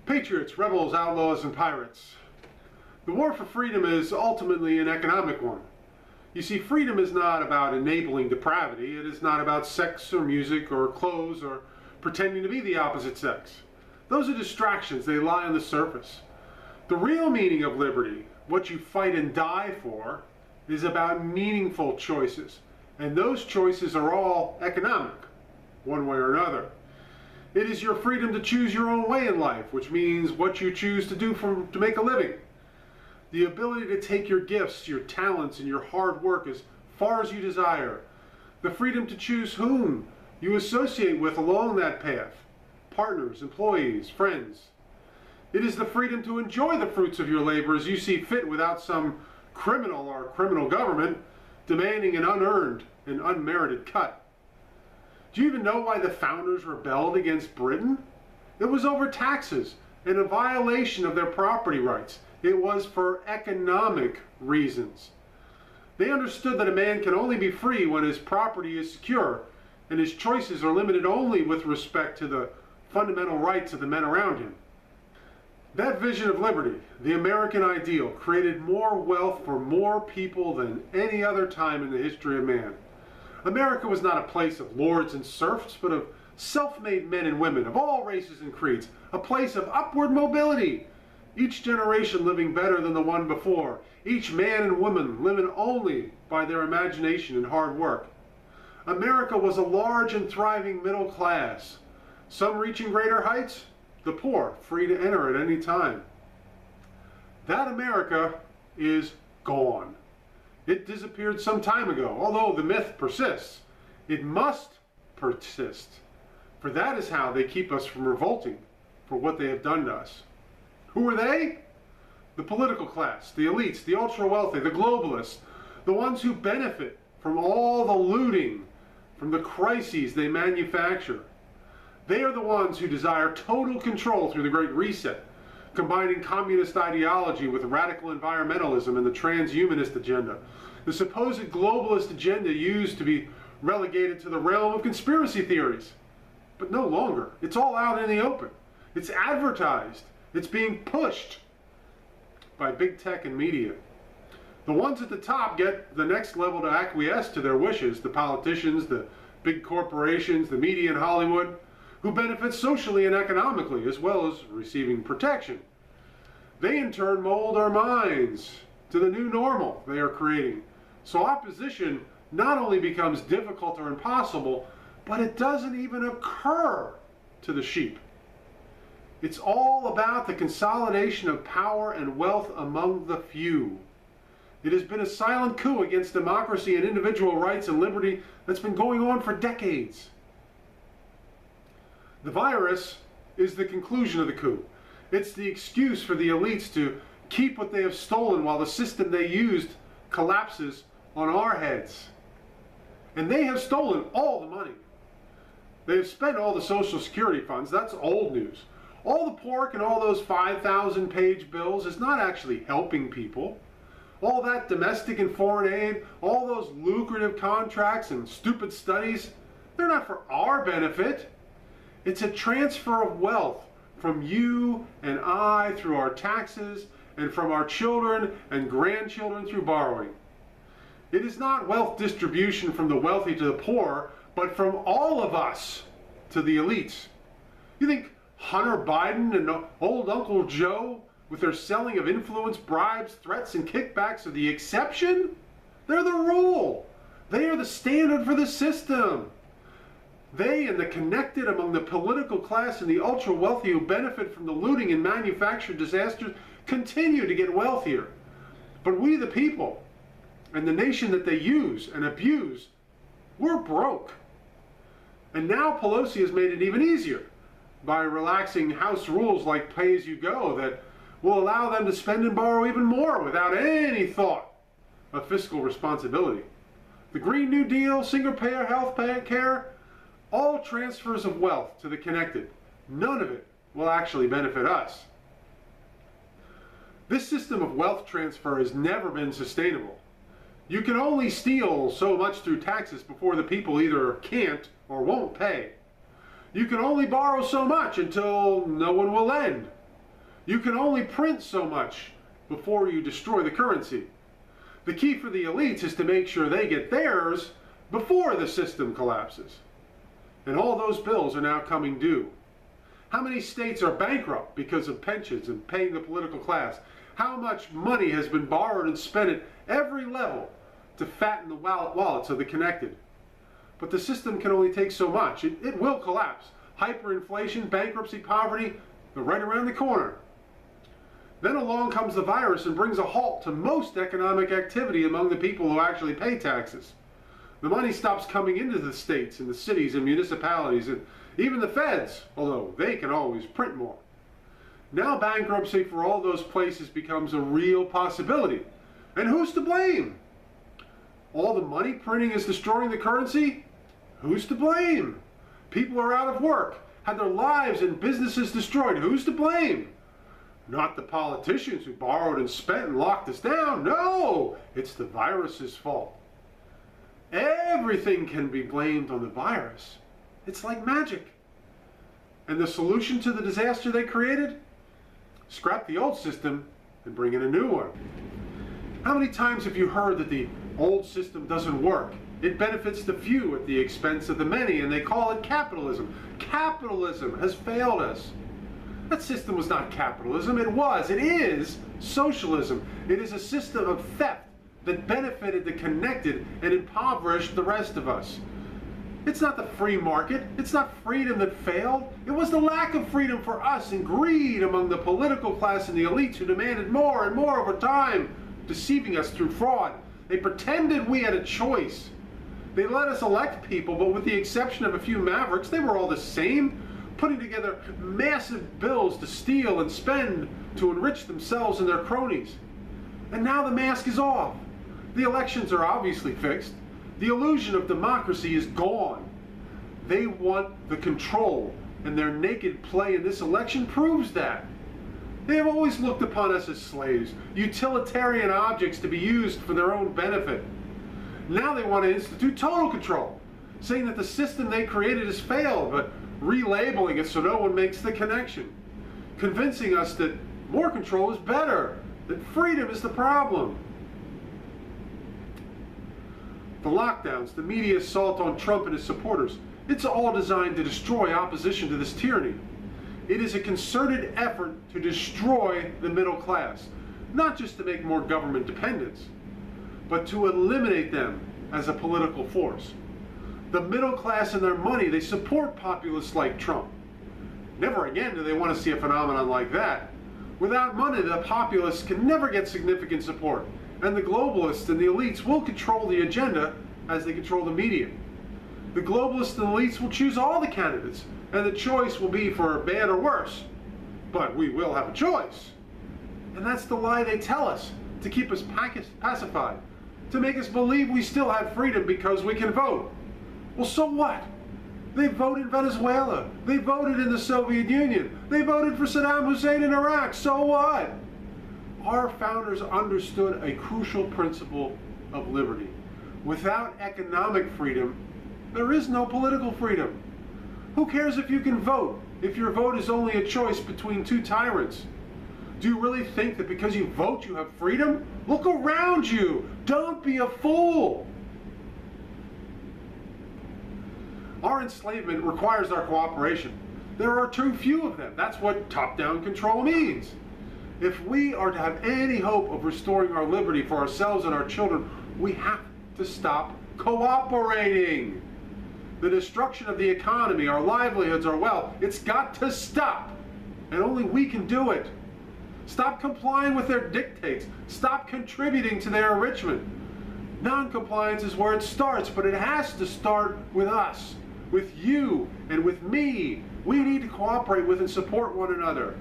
Patriots, rebels, outlaws, and pirates. The war for freedom is ultimately an economic one. You see, freedom is not about enabling depravity. It is not about sex or music or clothes or pretending to be the opposite sex. Those are distractions. They lie on the surface. The real meaning of liberty, what you fight and die for, is about meaningful choices. And those choices are all economic, one way or another. It is your freedom to choose your own way in life, which means what you choose to do to make a living. The ability to take your gifts, your talents, and your hard work as far as you desire. The freedom to choose whom you associate with along that path. Partners, employees, friends. It is the freedom to enjoy the fruits of your labor as you see fit without some criminal or criminal government demanding an unearned and unmerited cut. Do you even know why the founders rebelled against Britain? It was over taxes and a violation of their property rights. It was for economic reasons. They understood that a man can only be free when his property is secure and his choices are limited only with respect to the fundamental rights of the men around him. That vision of liberty, the American ideal, created more wealth for more people than any other time in the history of man. America was not a place of lords and serfs, but of self-made men and women of all races and creeds, a place of upward mobility, each generation living better than the one before, each man and woman living only by their imagination and hard work. America was a large and thriving middle class, some reaching greater heights, the poor free to enter at any time. That America is gone. It disappeared some time ago, although the myth persists. It must persist, for that is how they keep us from revolting for what they have done to us. Who are they? The political class, the elites, the ultra-wealthy, the globalists, the ones who benefit from all the looting, from the crises they manufacture. They are the ones who desire total control through the Great Reset, combining communist ideology with radical environmentalism and the transhumanist agenda, the supposed globalist agenda used to be relegated to the realm of conspiracy theories. But no longer. It's all out in the open. It's advertised. It's being pushed by big tech and media. The ones at the top get the next level to acquiesce to their wishes, the politicians, the big corporations, the media in Hollywood, who benefit socially and economically, as well as receiving protection. They in turn mold our minds to the new normal they are creating. So opposition not only becomes difficult or impossible, but it doesn't even occur to the sheep. It's all about the consolidation of power and wealth among the few. It has been a silent coup against democracy and individual rights and liberty that's been going on for decades. The virus is the conclusion of the coup. It's the excuse for the elites to keep what they have stolen while the system they used collapses on our heads. And they have stolen all the money. They have spent all the Social Security funds. That's old news. All the pork and all those 5,000-page bills is not actually helping people. All that domestic and foreign aid, all those lucrative contracts and stupid studies, they're not for our benefit. It's a transfer of wealth from you and I through our taxes and from our children and grandchildren through borrowing. It is not wealth distribution from the wealthy to the poor, but from all of us to the elites. You think Hunter Biden and old Uncle Joe, with their selling of influence, bribes, threats, and kickbacks, are the exception? They're the rule. They are the standard for the system. They and the connected among the political class and the ultra-wealthy who benefit from the looting and manufactured disasters continue to get wealthier. But we the people and the nation that they use and abuse, we're broke. And now Pelosi has made it even easier by relaxing House rules like pay-as-you-go that will allow them to spend and borrow even more without any thought of fiscal responsibility. The Green New Deal, single-payer health care, all transfers of wealth to the connected. None of it will actually benefit us. This system of wealth transfer has never been sustainable. You can only steal so much through taxes before the people either can't or won't pay. You can only borrow so much until no one will lend. You can only print so much before you destroy the currency. The key for the elites is to make sure they get theirs before the system collapses. And all those bills are now coming due. How many states are bankrupt because of pensions and paying the political class? How much money has been borrowed and spent at every level to fatten the wallets of the connected? But the system can only take so much. It will collapse. Hyperinflation, bankruptcy, poverty, they're right around the corner. Then along comes the virus and brings a halt to most economic activity among the people who actually pay taxes. The money stops coming into the states and the cities and municipalities and even the feds, although they can always print more. Now bankruptcy for all those places becomes a real possibility. And who's to blame? All the money printing is destroying the currency? Who's to blame? People are out of work, had their lives and businesses destroyed. Who's to blame? Not the politicians who borrowed and spent and locked us down. No, it's the virus's fault. Everything can be blamed on the virus. It's like magic. And the solution to the disaster they created? Scrap the old system and bring in a new one. How many times have you heard that the old system doesn't work? It benefits the few at the expense of the many, and they call it capitalism. Capitalism has failed us. That system was not capitalism. It is socialism. It is a system of theft that benefited the connected and impoverished the rest of us. It's not the free market. It's not freedom that failed. It was the lack of freedom for us and greed among the political class and the elites who demanded more and more over time, deceiving us through fraud. They pretended we had a choice. They let us elect people, but with the exception of a few mavericks, they were all the same, putting together massive bills to steal and spend to enrich themselves and their cronies. And now the mask is off. The elections are obviously fixed. The illusion of democracy is gone. They want the control, and their naked play in this election proves that. They have always looked upon us as slaves, utilitarian objects to be used for their own benefit. Now they want to institute total control, saying that the system they created has failed, but relabeling it so no one makes the connection, convincing us that more control is better, that freedom is the problem. The lockdowns, the media assault on Trump and his supporters, it's all designed to destroy opposition to this tyranny. It is a concerted effort to destroy the middle class, not just to make more government dependence, but to eliminate them as a political force. The middle class and their money, they support populists like Trump. Never again do they want to see a phenomenon like that. Without money, the populists can never get significant support, and the globalists and the elites will control the agenda as they control the media. The globalists and elites will choose all the candidates, and the choice will be for bad or worse. But we will have a choice. And that's the lie they tell us, to keep us pacified, to make us believe we still have freedom because we can vote. Well, so what? They voted in Venezuela. They voted in the Soviet Union. They voted for Saddam Hussein in Iraq. So what? Our founders understood a crucial principle of liberty. Without economic freedom, there is no political freedom. Who cares if you can vote, if your vote is only a choice between two tyrants? Do you really think that because you vote you have freedom? Look around you. Don't be a fool. Our enslavement requires our cooperation. There are too few of them. That's what top-down control means. If we are to have any hope of restoring our liberty for ourselves and our children, we have to stop cooperating. The destruction of the economy, our livelihoods, our wealth, it's got to stop. And only we can do it. Stop complying with their dictates. Stop contributing to their enrichment. Non-compliance is where it starts, but it has to start with us, with you, and with me. We need to cooperate with and support one another.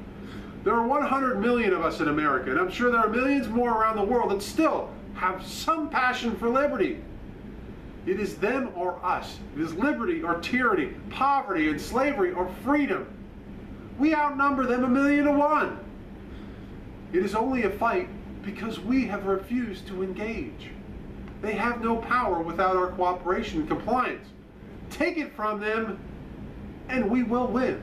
There are 100 million of us in America, and I'm sure there are millions more around the world that still have some passion for liberty. It is them or us. It is liberty or tyranny, poverty and slavery or freedom. We outnumber them 1,000,000 to 1. It is only a fight because we have refused to engage. They have no power without our cooperation and compliance. Take it from them, and we will win.